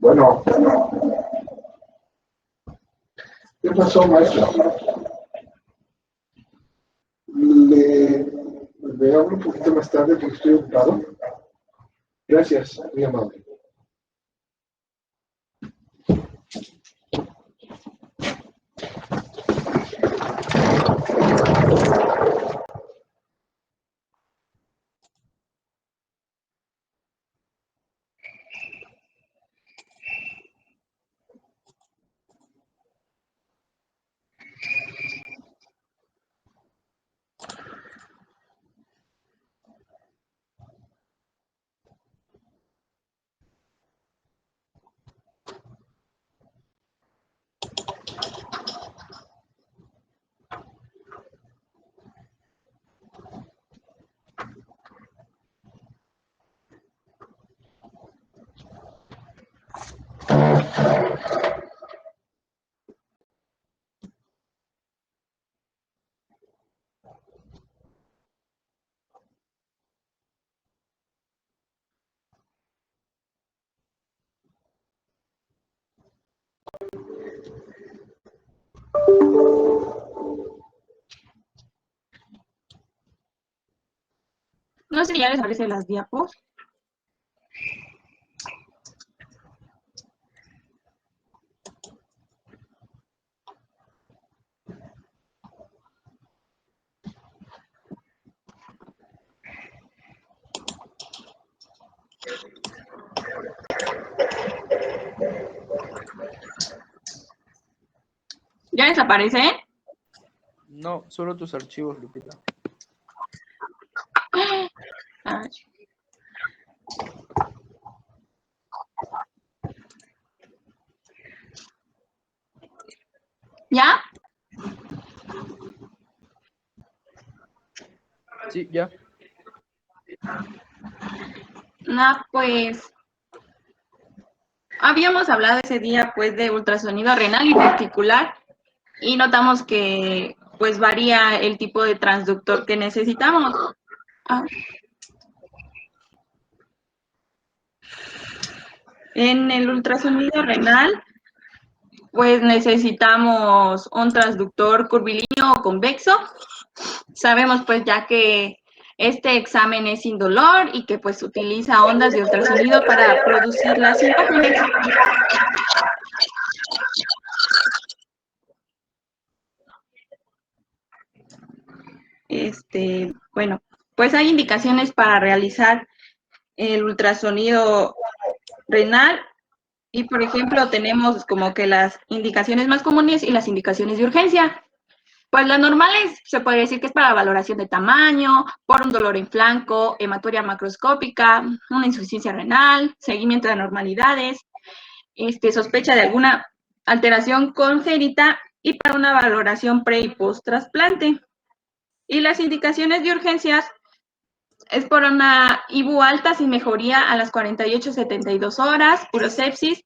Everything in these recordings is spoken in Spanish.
Bueno, ¿qué pasó, maestro? Le hablo un poquito más tarde porque estoy ocupado. Gracias, muy amable. No sé si ya les aparecen las diapos. ¿Ya les aparece? No, solo tus archivos, Lupita. Ay. ¿Ya? Sí, ya. No, pues habíamos hablado ese día pues de ultrasonido renal y testicular y notamos que pues varía el tipo de transductor que necesitamos. En el ultrasonido renal pues necesitamos un transductor curvilíneo o convexo. Sabemos pues ya que este examen es indolor y que pues utiliza ondas de ultrasonido para producir las imágenes. Bueno, pues hay indicaciones para realizar el ultrasonido renal y, por ejemplo, tenemos como que las indicaciones más comunes y las indicaciones de urgencia. Pues lo normal se podría decir que es para valoración de tamaño, por un dolor en flanco, hematuria macroscópica, una insuficiencia renal, seguimiento de anormalidades, sospecha de alguna alteración congénita y para una valoración pre y post trasplante. Y las indicaciones de urgencias es por una IBU alta sin mejoría a las 48-72 horas, urosepsis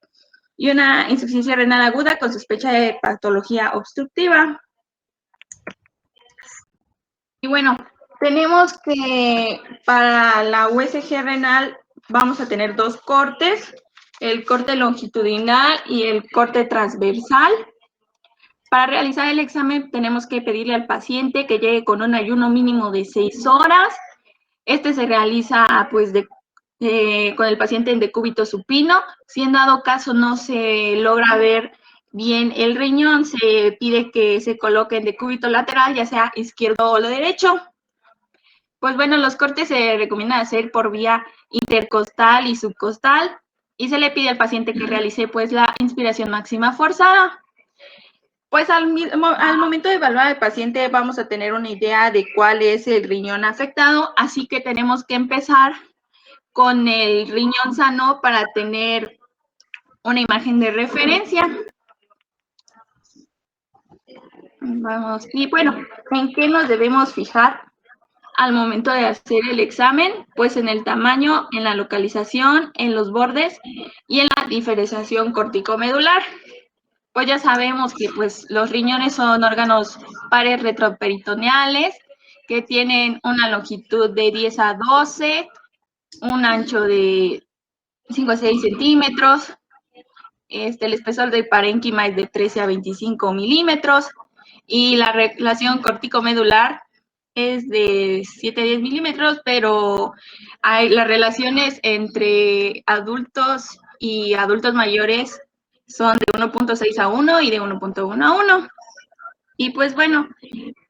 y una insuficiencia renal aguda con sospecha de patología obstructiva. Y bueno, tenemos que para la USG renal vamos a tener dos cortes, el corte longitudinal y el corte transversal. Para realizar el examen tenemos que pedirle al paciente que llegue con un ayuno mínimo de 6 horas. Este se realiza pues con el paciente en decúbito supino. Si en dado caso no se logra ver bien el riñón, se pide que se coloque en decúbito lateral, ya sea izquierdo o derecho. Pues bueno, los cortes se recomiendan hacer por vía intercostal y subcostal y se le pide al paciente que realice pues la inspiración máxima forzada. Pues al momento de evaluar al paciente vamos a tener una idea de cuál es el riñón afectado, así que tenemos que empezar con el riñón sano para tener una imagen de referencia. Vamos, y bueno, ¿en qué nos debemos fijar al momento de hacer el examen? Pues en el tamaño, en la localización, en los bordes y en la diferenciación corticomedular. Pues ya sabemos que pues los riñones son órganos pares retroperitoneales que tienen una longitud de 10 a 12, un ancho de 5 a 6 centímetros, el espesor del parénquima es de 13 a 25 milímetros y la relación corticomedular es de 7 a 10 milímetros, pero hay las relaciones entre adultos y adultos mayores son de 1.6 a 1 y de 1.1 a 1. Y pues bueno,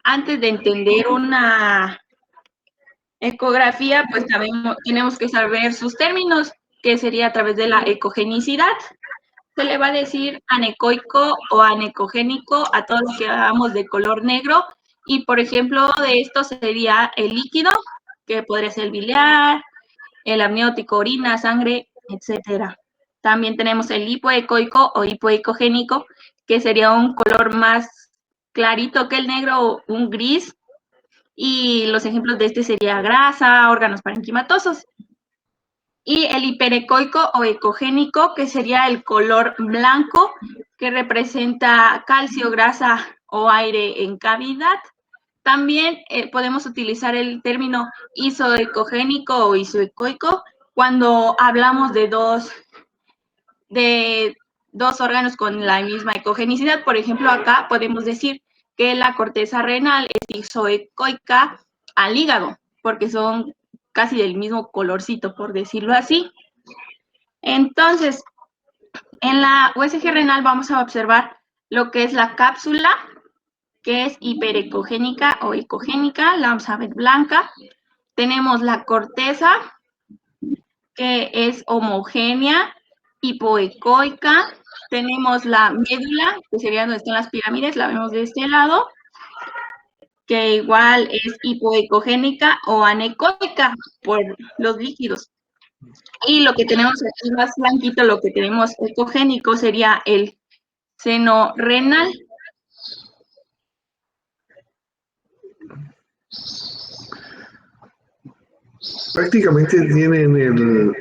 antes de entender una ecografía, pues también tenemos que saber sus términos, que sería a través de la ecogenicidad. Se le va a decir anecoico o anecogénico a todo lo que hagamos de color negro. Y, por ejemplo, de esto sería el líquido, que podría ser el biliar, el amniótico, orina, sangre, etcétera. También tenemos el hipoecoico o hipoecogénico, que sería un color más clarito que el negro, un gris. Y los ejemplos de este sería grasa, órganos parenquimatosos. Y el hiperecoico o ecogénico, que sería el color blanco, que representa calcio, grasa o aire en cavidad. También podemos utilizar el término isoecogénico o isoecoico cuando hablamos de dos órganos con la misma ecogenicidad. Por ejemplo, acá podemos decir que la corteza renal es isoecoica al hígado, porque son casi del mismo colorcito, por decirlo así. Entonces, en la USG renal vamos a observar lo que es la cápsula, que es hiperecogénica o ecogénica, la vamos a ver blanca. Tenemos la corteza, que es homogénea, hipoecoica. Tenemos la médula, que sería donde están las pirámides, la vemos de este lado, que igual es hipoecogénica o anecoica por los líquidos. Y lo que tenemos aquí más blanquito, lo que tenemos ecogénico, sería el seno renal. Prácticamente tienen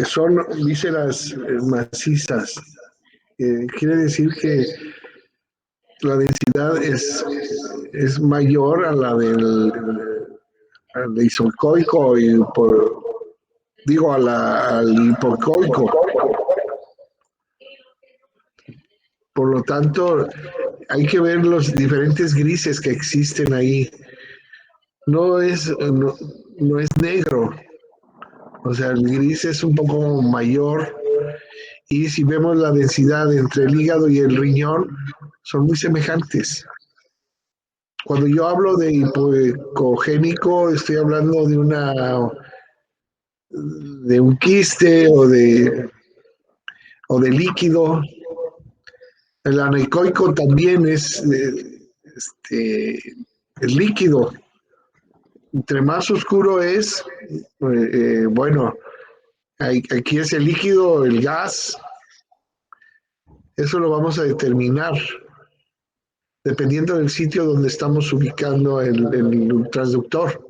son vísceras macizas. Quiere decir que la densidad es mayor a la al isocoico y al hipocoico. Por lo tanto, hay que ver los diferentes grises que existen ahí. No es negro, o sea, el gris es un poco mayor y si vemos la densidad entre el hígado y el riñón, son muy semejantes. Cuando yo hablo de hipoecogénico, estoy hablando de un quiste o de líquido. El anecoico también es el líquido. Entre más oscuro es, bueno, aquí es el líquido, el gas. Eso lo vamos a determinar dependiendo del sitio donde estamos ubicando el transductor.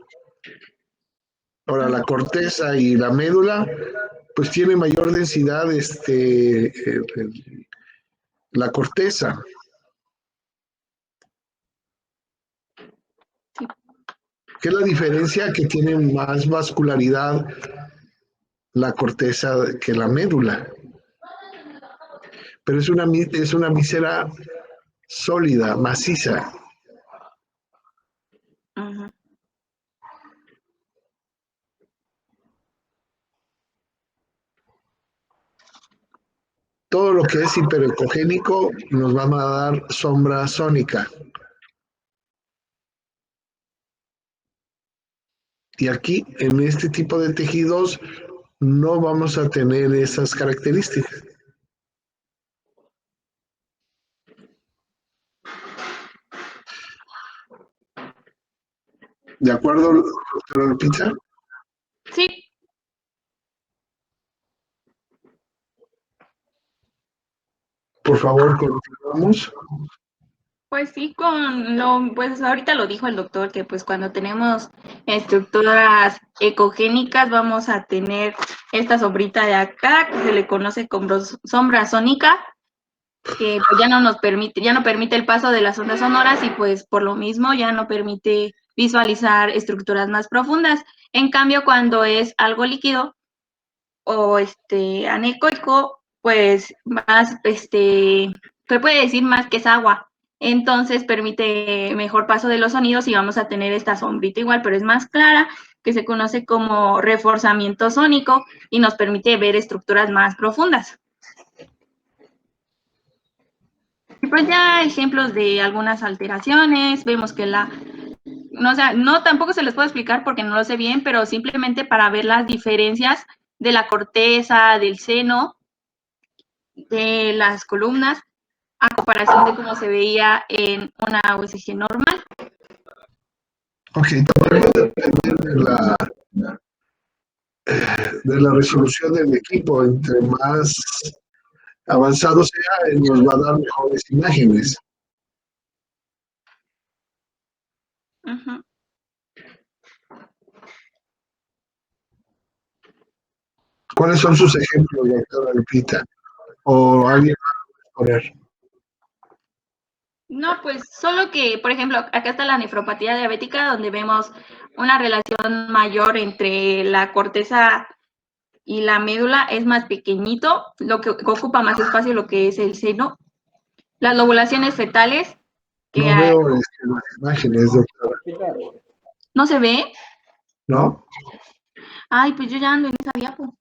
Ahora, la corteza y la médula, pues tiene mayor densidad la corteza. ¿Qué es la diferencia? Que tiene más vascularidad la corteza que la médula. Pero es una víscera sólida, maciza. Uh-huh. Todo lo que es hiperecogénico nos va a dar sombra sónica. Y aquí, en este tipo de tejidos, no vamos a tener esas características. ¿De acuerdo, doctora Lupita? Sí. Por favor, continuamos. Pues sí, pues ahorita lo dijo el doctor, que pues cuando tenemos estructuras ecogénicas vamos a tener esta sombrita de acá, que se le conoce como sombra sónica, que pues ya no permite el paso de las ondas sonoras y pues por lo mismo ya no permite visualizar estructuras más profundas. En cambio, cuando es algo líquido o anecoico, pues más, se puede decir más que es agua. Entonces permite mejor paso de los sonidos y vamos a tener esta sombrita igual, pero es más clara, que se conoce como reforzamiento sónico y nos permite ver estructuras más profundas. Y pues ya ejemplos de algunas alteraciones, vemos que no, tampoco se les puedo explicar porque no lo sé bien, pero simplemente para ver las diferencias de la corteza, del seno, de las columnas, a comparación de cómo se veía en una USG normal. Ok, también va a depender de la resolución del equipo. Entre más avanzado sea, nos va a dar mejores imágenes. Uh-huh. ¿Cuáles son sus ejemplos, doctora Lupita? ¿O alguien más puede poner? No, pues solo que, por ejemplo, acá está la nefropatía diabética, donde vemos una relación mayor entre la corteza y la médula, es más pequeñito, lo que ocupa más espacio lo que es el seno. Las lobulaciones fetales, que No veo las imágenes, doctora. ¿no se ve? ¿No? Ay, pues yo ya ando en esa diapo.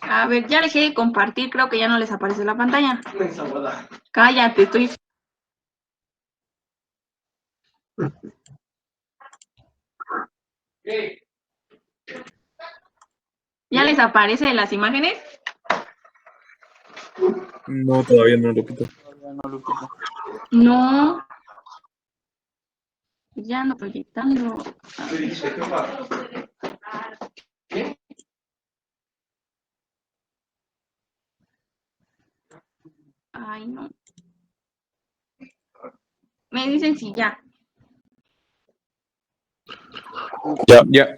A ver, ya dejé de compartir, creo que ya no les aparece la pantalla. Cállate, estoy... ¿Ya les aparece las imágenes? No, todavía no, Lupita. No. Ya ando proyectando. Ay, no. Me dicen si ya. Ya.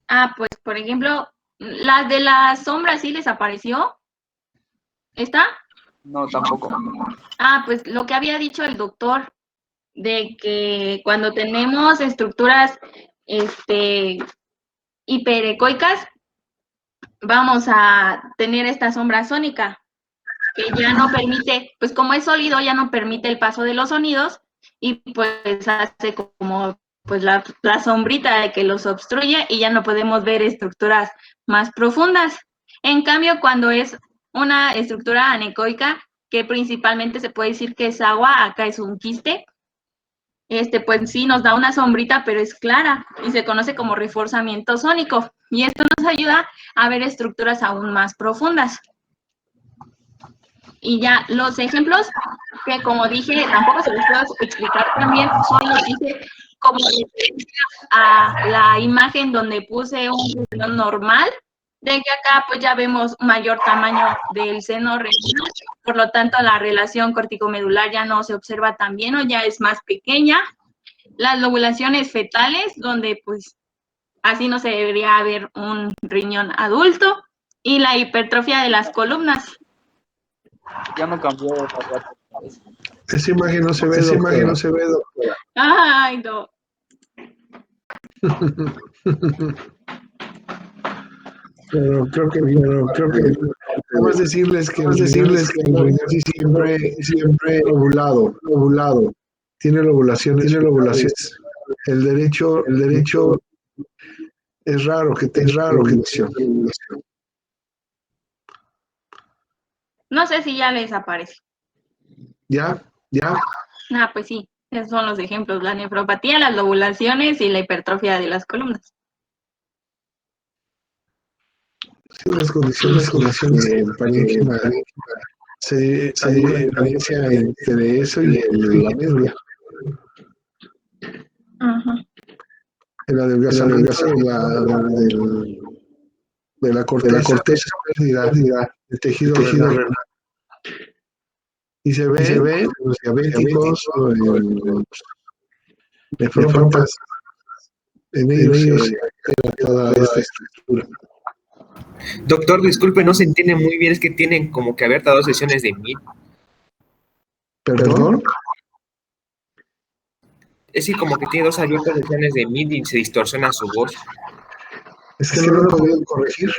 Ah, pues, por ejemplo, las de las sombras sí les apareció. ¿Está? No, tampoco. Ah, pues lo que había dicho el doctor, de que cuando tenemos estructuras hiperecoicas, vamos a tener esta sombra sónica, que ya no permite, pues como es sólido, ya no permite el paso de los sonidos y pues hace como pues la sombrita de que los obstruye y ya no podemos ver estructuras más profundas. En cambio, cuando es una estructura anecoica, que principalmente se puede decir que es agua, acá es un quiste, pues sí nos da una sombrita, pero es clara y se conoce como reforzamiento sónico. Y esto nos ayuda a ver estructuras aún más profundas. Y ya los ejemplos, que como dije, tampoco se los puedo explicar también, solo hice como referencia a la imagen donde puse un seno normal, de que acá pues ya vemos mayor tamaño del seno renal, por lo tanto la relación corticomedular ya no se observa tan bien o ya es más pequeña. Las lobulaciones fetales, donde pues así no se debería ver un riñón adulto, y la hipertrofia de las columnas. Ya no cambió de rato. Esa imagen no se ve, doctora. Ay, no. Pero creo que podemos decirles que el riñón sí siempre ovulado. Tiene lobulaciones. El derecho es raro que tenga ovulación. No sé si ya les aparece. ¿Ya? Ah, pues sí, esos son los ejemplos, la nefropatía, las lobulaciones y la hipertrofia de las columnas. Sí, las condiciones de parénquima hay una diferencia entre eso y la médula. Uh-huh. El adelgazamiento de la corteza es pérdida del tejido renal. Y se ve en los diabéticos o en los nefrópatas. En ellos se altera toda esta estructura. Doctor, disculpe, no se entiende muy bien, es que tienen como que abiertas 2 sesiones de Meet. ¿Perdón? Es que como que tiene 2 abiertas sesiones de Meet y se distorsiona su voz. Es que no lo he podido corregir.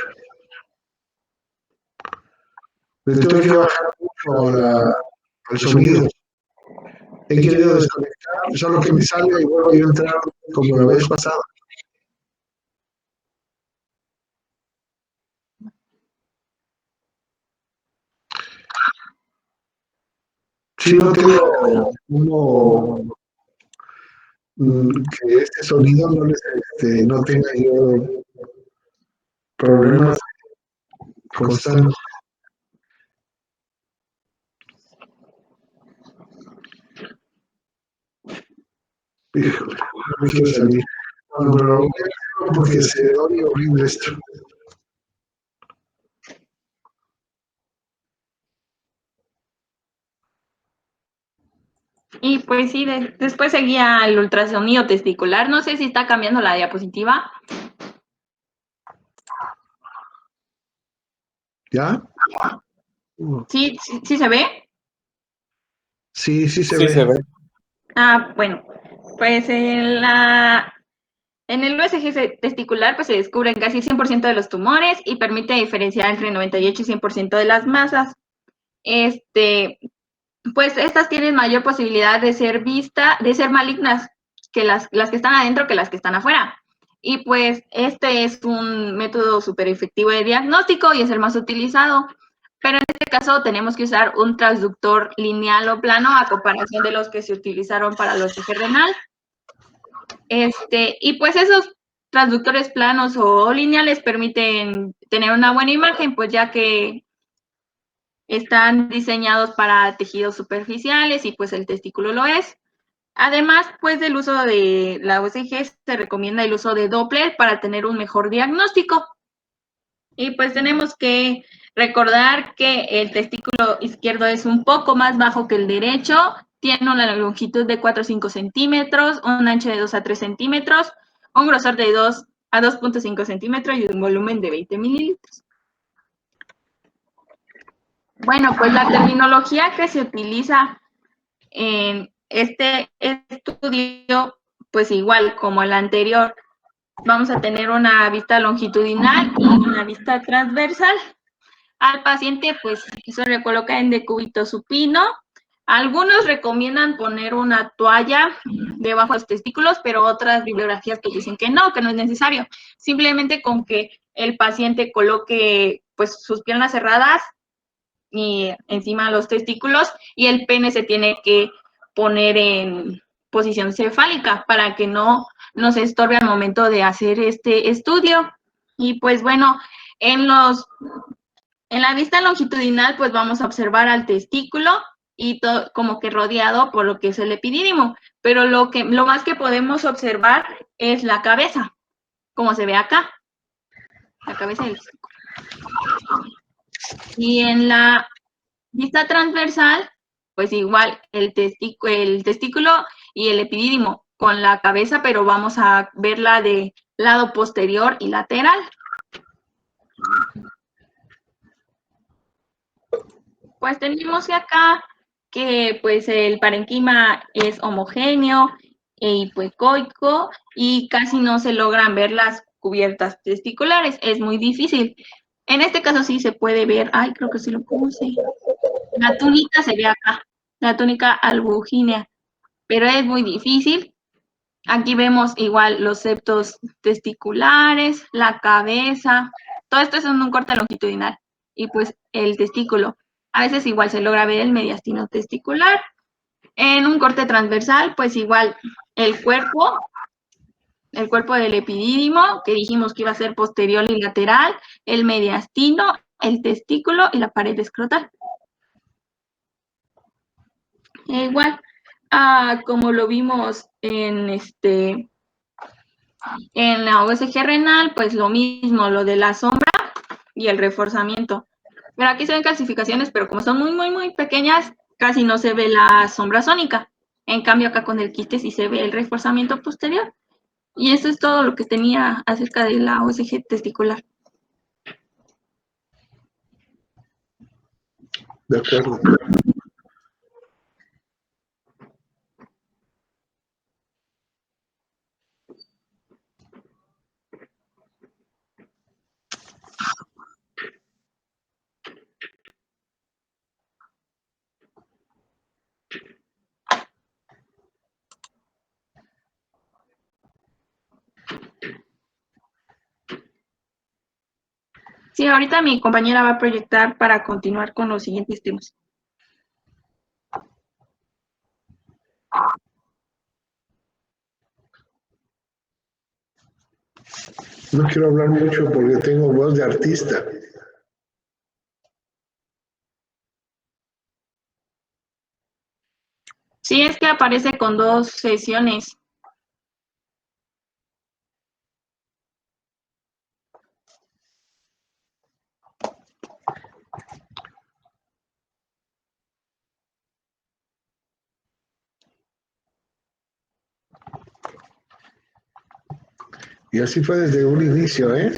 Le tuve que bajar mucho al sonido. He querido desconectar, solo que me salga y vuelvo a entrar como la vez pasada. Sí, no tengo como que este sonido no tenga yo problemas constantes. Híjole, no me quiero salir. Bueno, pero voy a hacerlo porque se oye horrible esto. Y pues sí, después seguía el ultrasonido testicular. No sé si está cambiando la diapositiva. ¿Ya? ¿Sí se ve? Sí, sí se Sí, se ve. ve. Ah, bueno, pues en el USG testicular pues se descubren casi 100% de los tumores y permite diferenciar entre 98 y 100% de las masas. Pues estas tienen mayor posibilidad de ser malignas que las que están adentro que las que están afuera. Y pues este es un método súper efectivo de diagnóstico y es el más utilizado. Pero en este caso tenemos que usar un transductor lineal o plano a comparación de los que se utilizaron para los eje renal. Y pues esos transductores planos o lineales permiten tener una buena imagen, pues ya que están diseñados para tejidos superficiales y pues el testículo lo es. Además, pues del uso de la USG se recomienda el uso de Doppler para tener un mejor diagnóstico. Y pues tenemos que recordar que el testículo izquierdo es un poco más bajo que el derecho, tiene una longitud de 4 a 5 centímetros, un ancho de 2 a 3 centímetros, un grosor de 2 a 2.5 centímetros y un volumen de 20 mililitros. Bueno, pues la terminología que se utiliza en este estudio, pues igual como el anterior, vamos a tener una vista longitudinal y una vista transversal. Al paciente, pues eso le coloca en decúbito supino. Algunos recomiendan poner una toalla debajo de los testículos, pero otras bibliografías pues dicen que no es necesario. Simplemente con que el paciente coloque pues sus piernas cerradas y encima de los testículos y el pene se tiene que poner en posición cefálica para que no nos estorbe al momento de hacer este estudio. Y pues bueno, en la vista longitudinal pues vamos a observar al testículo y como que rodeado por lo que es el epidídimo, pero lo más que podemos observar es la cabeza, como se ve acá, la cabeza del testículo. Y en la vista transversal, pues igual el testículo y el epidídimo con la cabeza, pero vamos a verla de lado posterior y lateral. Pues tenemos acá que pues el parenquima es homogéneo e hipoecoico y casi no se logran ver las cubiertas testiculares, es muy difícil. En este caso sí se puede ver, ay, creo que sí lo puse. La túnica se ve acá, la túnica albugínea, pero es muy difícil. Aquí vemos igual los septos testiculares, la cabeza, todo esto es en un corte longitudinal y pues el testículo. A veces igual se logra ver el mediastino testicular. En un corte transversal, pues igual el cuerpo del epidídimo, que dijimos que iba a ser posterior y lateral, el mediastino, el testículo y la pared escrotal. Igual, como lo vimos en la USG renal, pues lo mismo, lo de la sombra y el reforzamiento. Pero aquí se ven calcificaciones, pero como son muy, muy, muy pequeñas, casi no se ve la sombra sónica. En cambio, acá con el quiste sí se ve el reforzamiento posterior. Y eso es todo lo que tenía acerca de la USG testicular. De acuerdo. Sí, ahorita mi compañera va a proyectar para continuar con los siguientes temas. No quiero hablar mucho porque tengo voz de artista. Sí, es que aparece con 2 sesiones. Y así fue desde un inicio, ¿eh?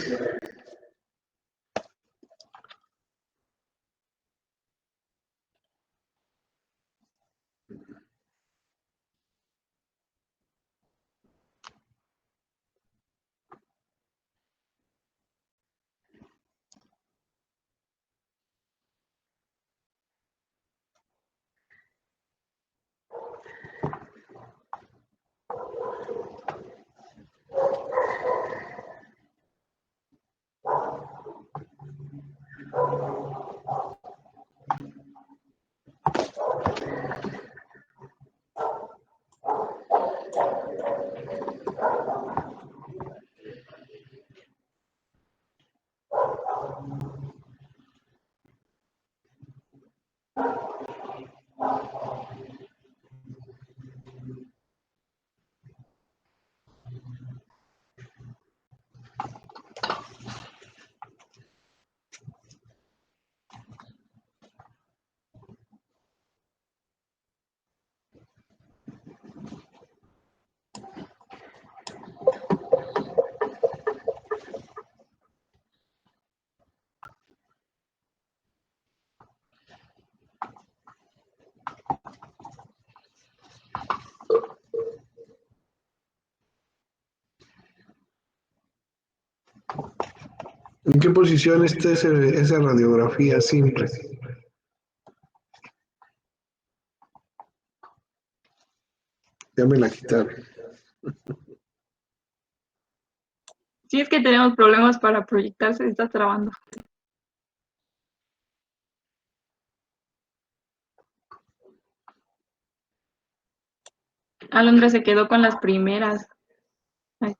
¿En qué posición está esa radiografía simple? Ya me la quitaron. Sí, es que tenemos problemas para proyectar, se está trabando. Alondra se quedó con las primeras. Ay.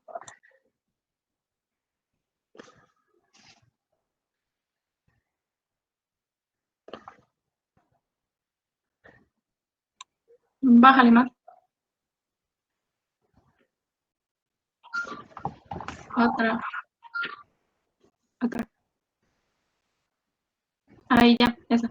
Bájale más. Otra, otra. Ahí ya, esa.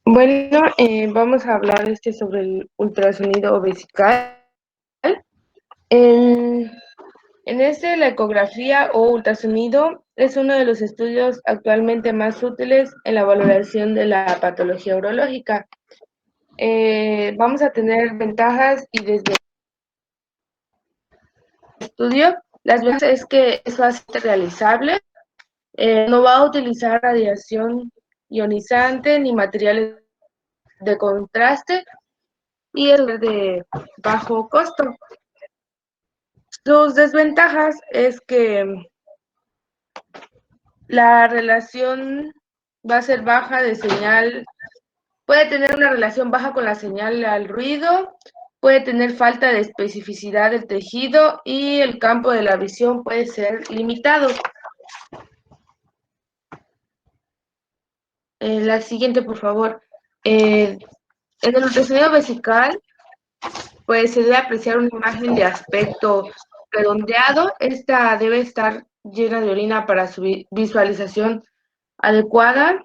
Bueno, vamos a hablar sobre el ultrasonido vesical. En, la ecografía o ultrasonido es uno de los estudios actualmente más útiles en la valoración de la patología urológica. Vamos a tener ventajas y desde el estudio, las ventajas es que es fácil realizable, no va a utilizar radiación ionizante ni materiales de contraste y es de bajo costo. Sus desventajas es que la relación va a ser baja de señal, puede tener una relación baja con la señal al ruido, puede tener falta de especificidad del tejido y el campo de la visión puede ser limitado. La siguiente, por favor. En el ultrasonido vesical, pues se debe apreciar una imagen de aspecto redondeado. Esta debe estar llena de orina para su visualización adecuada.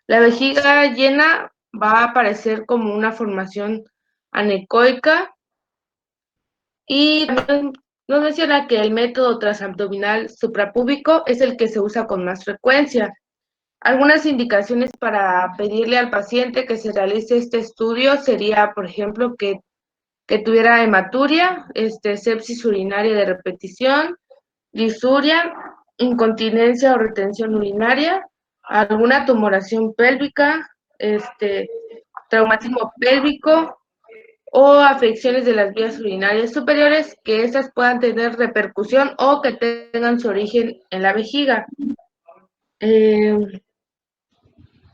La vejiga llena va a aparecer como una formación anecoica y también nos menciona que el método transabdominal suprapúbico es el que se usa con más frecuencia. Algunas indicaciones para pedirle al paciente que se realice este estudio sería, por ejemplo, que tuviera hematuria, sepsis urinaria de repetición, disuria, incontinencia o retención urinaria, alguna tumoración pélvica, traumatismo pélvico o afecciones de las vías urinarias superiores, que estas puedan tener repercusión o que tengan su origen en la vejiga.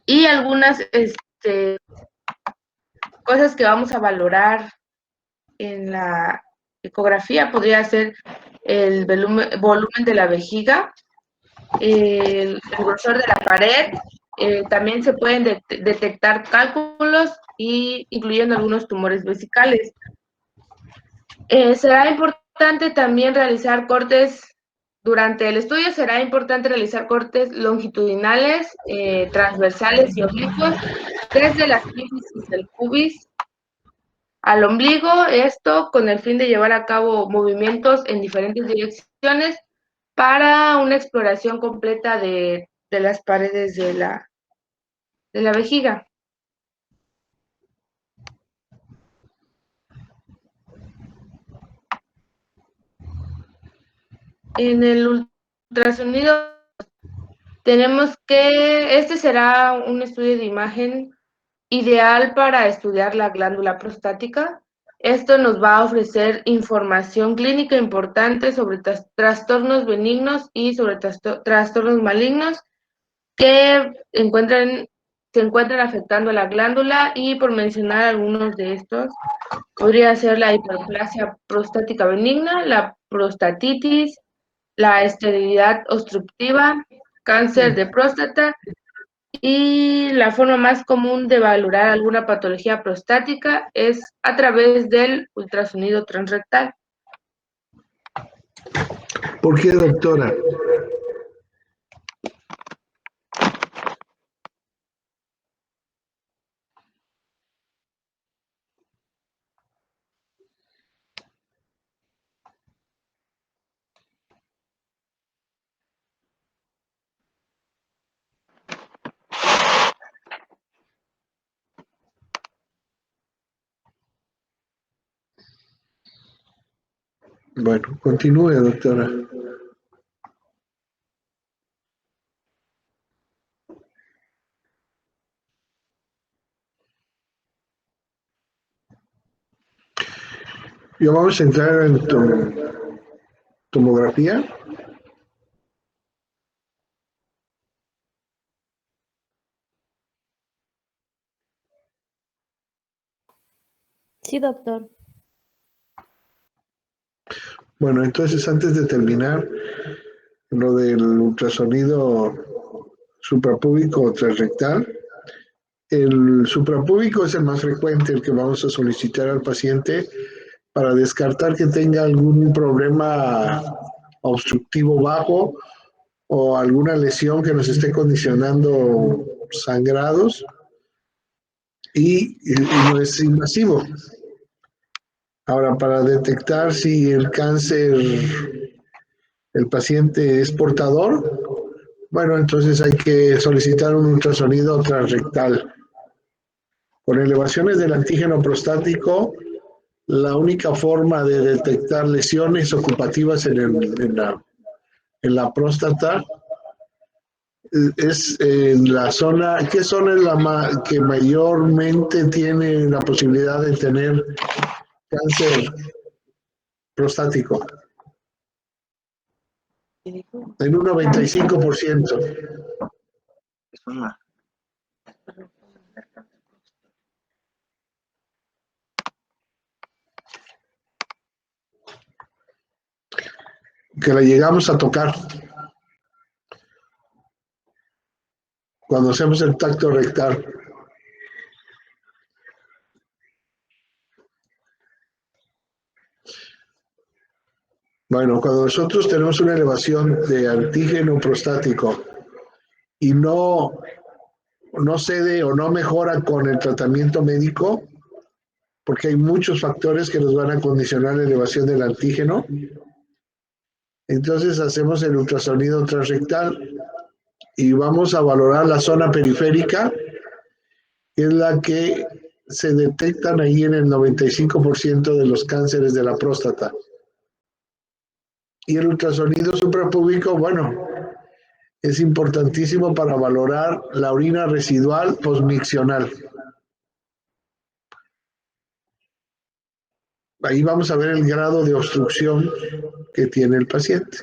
Y algunas cosas que vamos a valorar en la ecografía podría ser el volumen de la vejiga, el grosor de la pared, también se pueden detectar cálculos y incluyendo algunos tumores vesicales. Será importante también realizar cortes. Durante el estudio será importante realizar cortes longitudinales, transversales y oblicuos desde la sínfisis del pubis al ombligo, esto con el fin de llevar a cabo movimientos en diferentes direcciones para una exploración completa de las paredes de la vejiga. En el ultrasonido tenemos que, será un estudio de imagen ideal para estudiar la glándula prostática. Esto nos va a ofrecer información clínica importante sobre trastornos benignos y sobre trastornos malignos que se encuentran afectando a la glándula, y por mencionar algunos de estos, podría ser la hiperplasia prostática benigna, la prostatitis, la esterilidad obstructiva, cáncer de próstata, y la forma más común de valorar alguna patología prostática es a través del ultrasonido transrectal. ¿Por qué, doctora? Bueno, continúe, doctora. Ya vamos a entrar en tomografía. Sí, doctor. Bueno, entonces antes de terminar, lo del ultrasonido suprapúbico o transrectal, el suprapúbico es el más frecuente, el que vamos a solicitar al paciente para descartar que tenga algún problema obstructivo bajo o alguna lesión que nos esté condicionando sangrados y no es invasivo. Ahora, para detectar si el cáncer, el paciente es portador, bueno, entonces hay que solicitar un ultrasonido transrectal. Con elevaciones del antígeno prostático, la única forma de detectar lesiones ocupativas en la próstata es en la zona. ¿Qué zona es la que mayormente tiene la posibilidad de tener cáncer prostático? En un 95%. Que la llegamos a tocar cuando hacemos el tacto rectal. Bueno, cuando nosotros tenemos una elevación de antígeno prostático y no cede o no mejora con el tratamiento médico, porque hay muchos factores que nos van a condicionar la elevación del antígeno, entonces hacemos el ultrasonido transrectal y vamos a valorar la zona periférica, que es la que se detectan ahí en el 95% de los cánceres de la próstata. Y el ultrasonido suprapúbico, bueno, es importantísimo para valorar la orina residual posmiccional. Ahí vamos a ver el grado de obstrucción que tiene el paciente.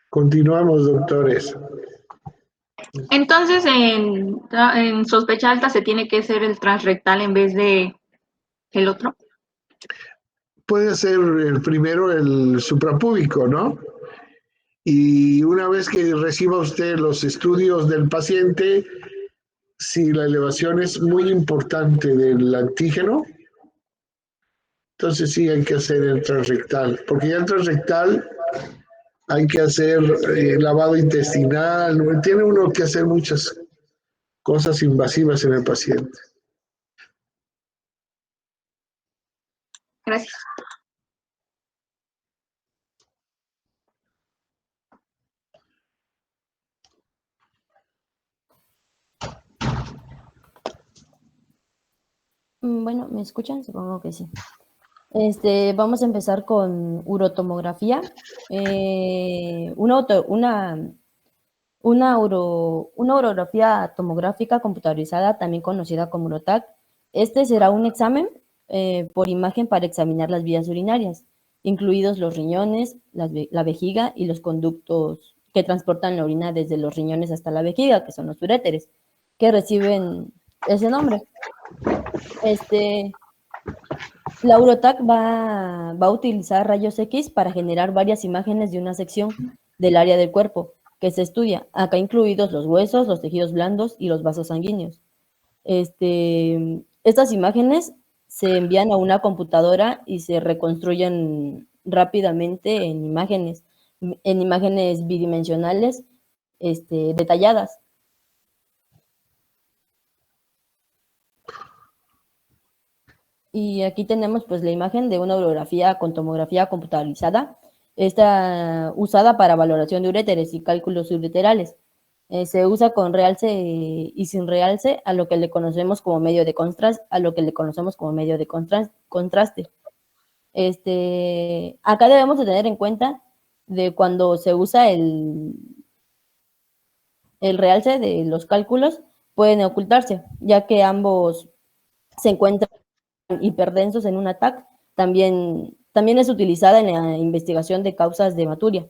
Continuamos, doctores. Entonces, en sospecha alta se tiene que hacer el transrectal en vez de el otro. Puede ser el primero el suprapúbico, ¿no? Y una vez que reciba usted los estudios del paciente, si la elevación es muy importante del antígeno, entonces sí hay que hacer el transrectal, porque ya el transrectal hay que hacer lavado intestinal, ¿no? Tiene uno que hacer muchas cosas invasivas en el paciente. Gracias. Bueno, ¿me escuchan? Supongo que sí. Vamos a empezar con urotomografía. Una urografía tomográfica computarizada, también conocida como UROTAC. Este será un examen por imagen para examinar las vías urinarias, incluidos los riñones, la vejiga y los conductos que transportan la orina desde los riñones hasta la vejiga, que son los uréteres, que reciben ese nombre. La UROTAC va a utilizar rayos X para generar varias imágenes de una sección del área del cuerpo que se estudia, acá incluidos los huesos, los tejidos blandos y los vasos sanguíneos. Estas imágenes se envían a una computadora y se reconstruyen rápidamente en imágenes bidimensionales detalladas. Y aquí tenemos pues la imagen de una urografía con tomografía computarizada. Está usada para valoración de uréteres y cálculos ureterales. Se usa con realce y sin realce a lo que le conocemos como medio de contraste, Acá debemos de tener en cuenta de cuando se usa el realce de los cálculos, pueden ocultarse, ya que ambos se encuentran hiperdensos en un ATAC. También es utilizada en la investigación de causas de hematuria.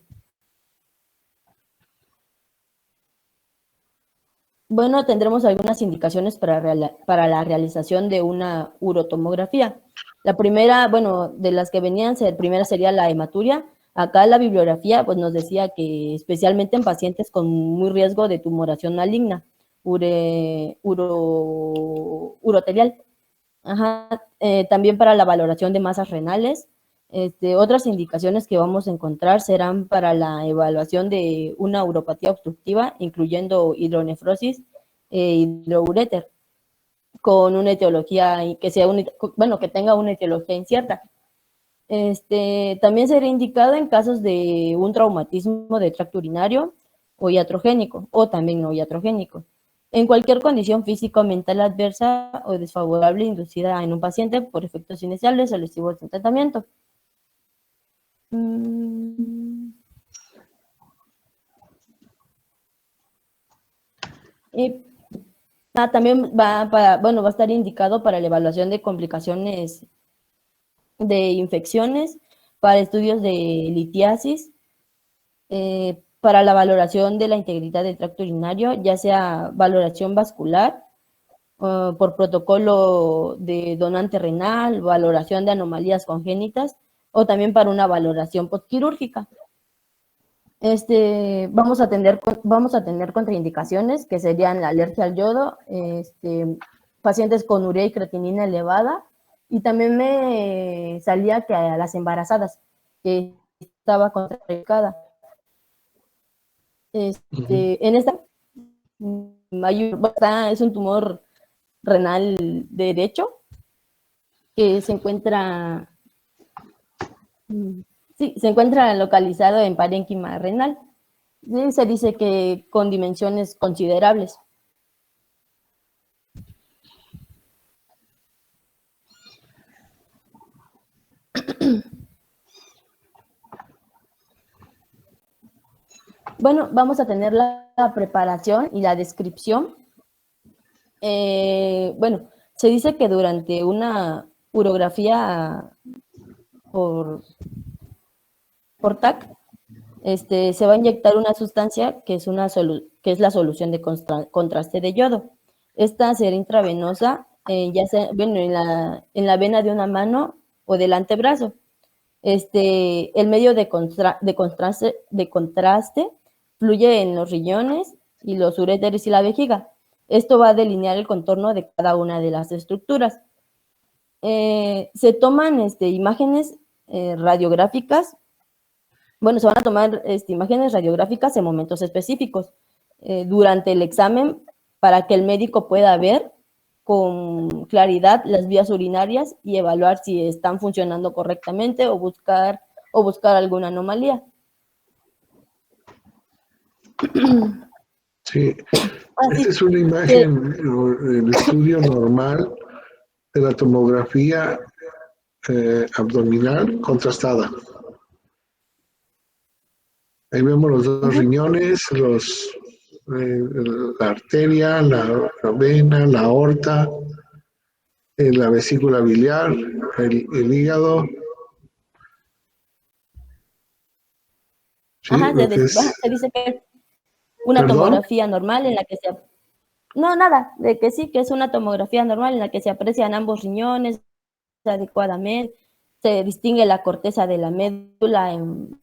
Bueno, tendremos algunas indicaciones para la realización de una urotomografía. La primera, bueno, de las que venían, primera sería la hematuria. Acá la bibliografía pues, nos decía que especialmente en pacientes con muy riesgo de tumoración maligna, uroterial. También para la valoración de masas renales. Otras indicaciones que vamos a encontrar serán para la evaluación de una uropatía obstructiva, incluyendo hidronefrosis e hidrouréter, con una etiología que tenga una etiología incierta. También sería indicado en casos de un traumatismo de tracto urinario o iatrogénico, o también no iatrogénico. En cualquier condición física o mental adversa o desfavorable inducida en un paciente por efectos iniciales o lesivos del tratamiento. También va a estar indicado para la evaluación de complicaciones de infecciones, para estudios de litiasis, para la valoración de la integridad del tracto urinario, ya sea valoración vascular, por protocolo de donante renal, valoración de anomalías congénitas, o también para una valoración postquirúrgica. Vamos a tener contraindicaciones, que serían la alergia al yodo, pacientes con urea y creatinina elevada, y también me salía que a las embarazadas, que estaba contraindicada. En esta es un tumor renal derecho que se encuentra Sí, se encuentra localizado en parénquima renal. Sí, se dice que con dimensiones considerables. Bueno, vamos a tener la preparación y la descripción. Bueno, se dice que durante una urografía por TAC, se va a inyectar una sustancia que es, que es la solución de contraste de yodo. Esta será intravenosa, ya sea bueno, en la vena de una mano o del antebrazo. El medio de contraste fluye en los riñones y los uréteres y la vejiga. Esto va a delinear el contorno de cada una de las estructuras. Se toman imágenes radiográficas. Bueno, se van a tomar imágenes radiográficas en momentos específicos durante el examen para que el médico pueda ver con claridad las vías urinarias y evaluar si están funcionando correctamente o buscar alguna anomalía. Sí, esta es una imagen, el estudio normal de la tomografía abdominal contrastada. Ahí vemos los dos riñones, la arteria, la vena, la aorta, la vesícula biliar, el hígado. Sí, Ajá, se dice que es una tomografía normal en la que se... No, nada, de que sí, que es una tomografía normal en la que se aprecian ambos riñones adecuadamente, se distingue la corteza de la médula en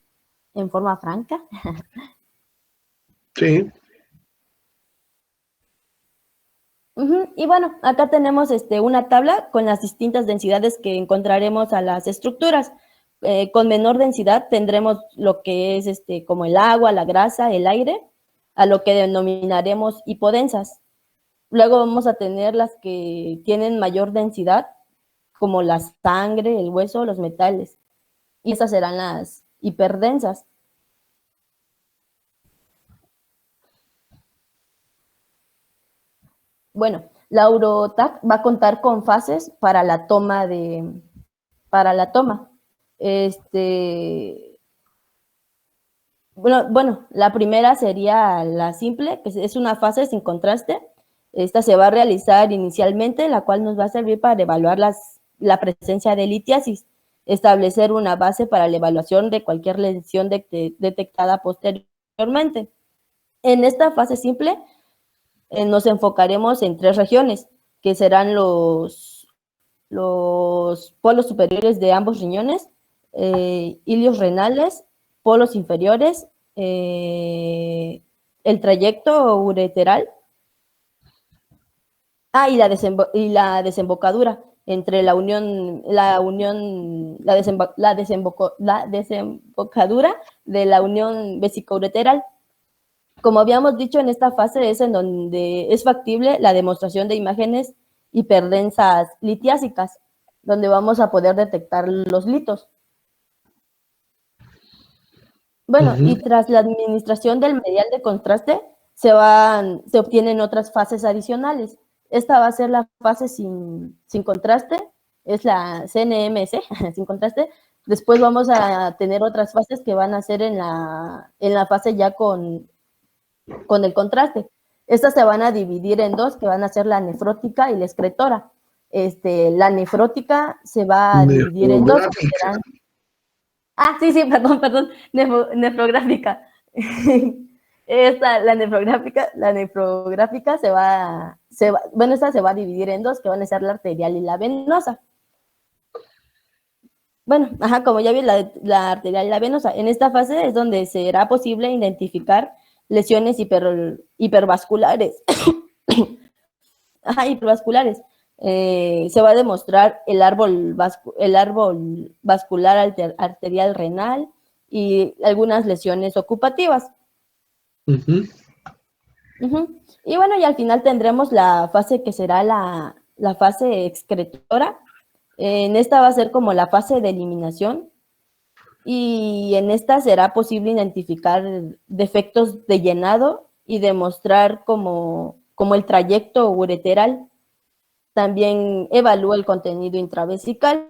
forma franca. Sí. Y bueno, acá tenemos una tabla con las distintas densidades que encontraremos a las estructuras. Con menor densidad tendremos lo que es como el agua, la grasa, el aire, a lo que denominaremos hipodensas. Luego vamos a tener las que tienen mayor densidad, como la sangre, el hueso, los metales. Y estas serán las hiperdensas. Bueno, la UroTac va a contar con fases para la toma Bueno, la primera sería la simple, que es una fase sin contraste. Esta se va a realizar inicialmente, la cual nos va a servir para evaluar la presencia de litiasis, establecer una base para la evaluación de cualquier lesión detectada posteriormente. En esta fase simple nos enfocaremos en 3 regiones, que serán los polos superiores de ambos riñones, ilios renales, polos inferiores, el trayecto ureteral, y la desembocadura entre la desembocadura de la unión vesicoureteral. Como habíamos dicho, en esta fase es en donde es factible la demostración de imágenes hiperdensas litiásicas, donde vamos a poder detectar los litos. Bueno, y tras la administración del medial de contraste, se obtienen otras fases adicionales. Esta va a ser la fase sin contraste, es la CNMC, sin contraste. Después vamos a tener otras fases que van a ser en la fase ya con el contraste. Estas se van a dividir en 2, que van a ser la nefrótica y la excretora. La nefrótica se va a dividir en 2. Sí, perdón, nefrográfica. La nefrográfica esta se va a dividir en 2, que van a ser la arterial y la venosa. Bueno, como ya vi, la arterial y la venosa. En esta fase es donde será posible identificar lesiones hipervasculares. Hipervasculares. Se va a demostrar el árbol vascular arterial renal y algunas lesiones ocupativas. Y bueno, y al final tendremos la fase que será la fase excretora. En esta va a ser como la fase de eliminación. y en esta será posible identificar defectos de llenado y demostrar como el trayecto ureteral. También evalúa el contenido intravesical.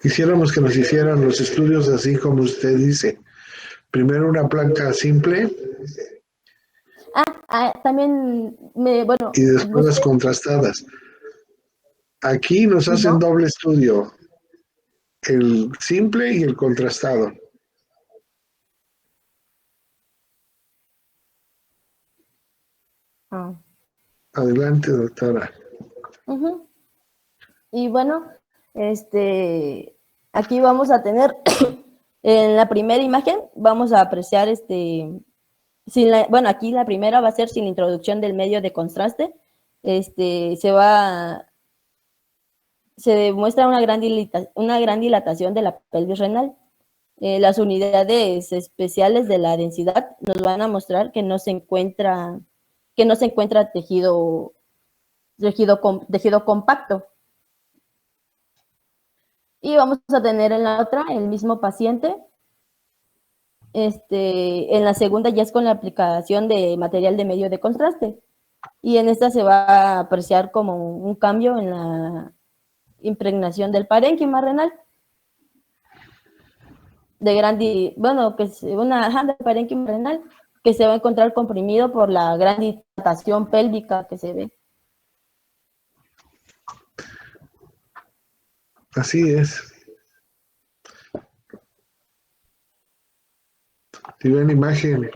Quisiéramos que nos hicieran los estudios así como usted dice. Primero una placa simple También, bueno, y después las contrastadas. Aquí nos hacen ¿no? doble estudio, el simple y el contrastado. Ah. Adelante, doctora. Ujú. Y bueno, aquí vamos a tener, en la primera imagen, vamos a apreciar, bueno, aquí la primera va a ser sin la introducción del medio de contraste. Se demuestra una gran dilatación de la pelvis renal. Las unidades especiales de la densidad nos van a mostrar que no se encuentra tejido compacto. Y vamos a tener en la otra el mismo paciente. En la segunda ya es con la aplicación de material de medio de contraste. Y en esta se va a apreciar como un cambio en la impregnación del parénquima renal. Que es del parénquima renal que se va a encontrar comprimido por la gran dilatación pélvica que se ve. Así es. Si ven imagen,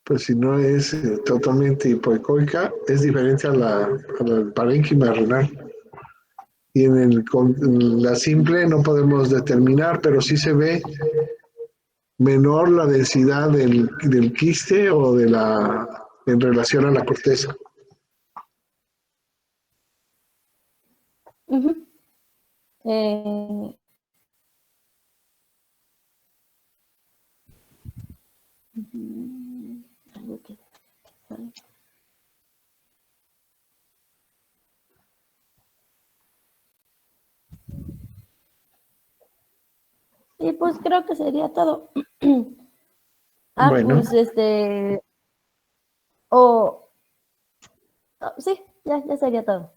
pues si no es totalmente hipoecoica, es diferente a la parénquima renal. Y en la simple no podemos determinar, pero sí se ve menor la densidad del quiste o en relación a la corteza. Uh-huh. Eh, Y pues creo que sería todo. Bueno. Pues sí, ya sería todo.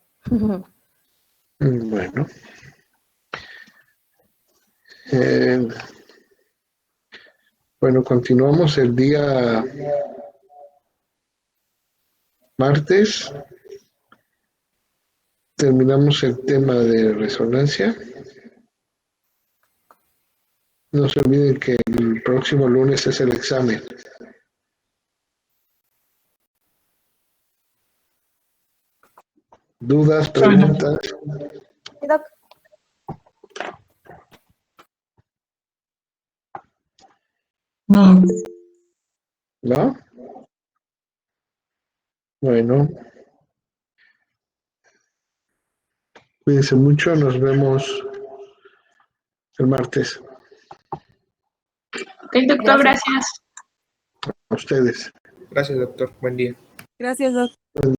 Bueno. Bueno, continuamos el día martes. Terminamos el tema de resonancia. No se olviden que el próximo lunes es el examen. ¿Dudas, preguntas? No. ¿No? Bueno. Cuídense mucho, nos vemos el martes. Ok, doctor, gracias. A ustedes. Gracias, doctor. Buen día. Gracias, doctor.